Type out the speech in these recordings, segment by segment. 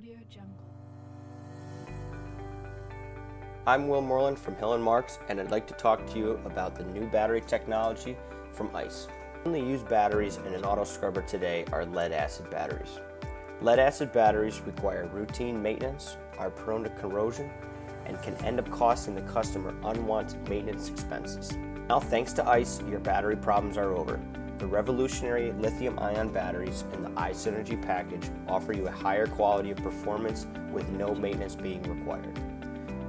Audio Jungle. I'm Will Moreland from Hill & Marks, and I'd like to talk to you about the new battery technology from ICE. Only used batteries in an auto scrubber today are lead-acid batteries. Lead-acid batteries require routine maintenance, are prone to corrosion, and can end up costing the customer unwanted maintenance expenses. Now, thanks to ICE, your battery problems are over. The revolutionary lithium-ion batteries in the iSynergy package offer you a higher quality of performance with no maintenance being required.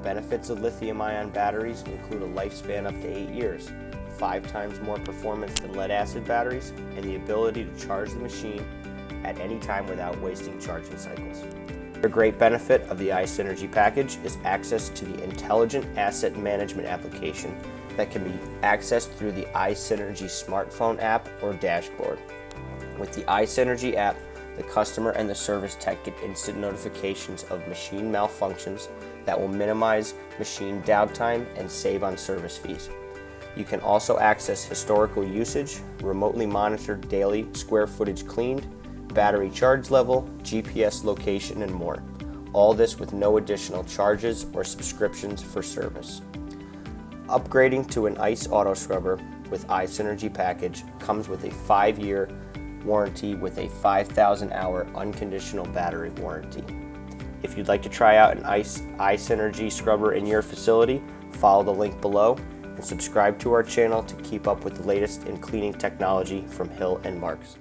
Benefits of lithium-ion batteries include a lifespan up to 8 years, 5 times more performance than lead-acid batteries, and the ability to charge the machine at any time without wasting charging cycles. A great benefit of the iSynergy package is access to the intelligent asset management application that can be accessed through the iSynergy smartphone app or dashboard. With the iSynergy app, the customer and the service tech get instant notifications of machine malfunctions that will minimize machine downtime and save on service fees. You can also access historical usage, remotely monitor daily square footage cleaned, battery charge level, GPS location, and more. All this with no additional charges or subscriptions for service. Upgrading to an ICE auto scrubber with iSynergy package comes with a 5-year warranty with a 5,000 hour unconditional battery warranty. If you'd like to try out an ICE iSynergy scrubber in your facility, follow the link below and subscribe to our channel to keep up with the latest in cleaning technology from Hill & Marks.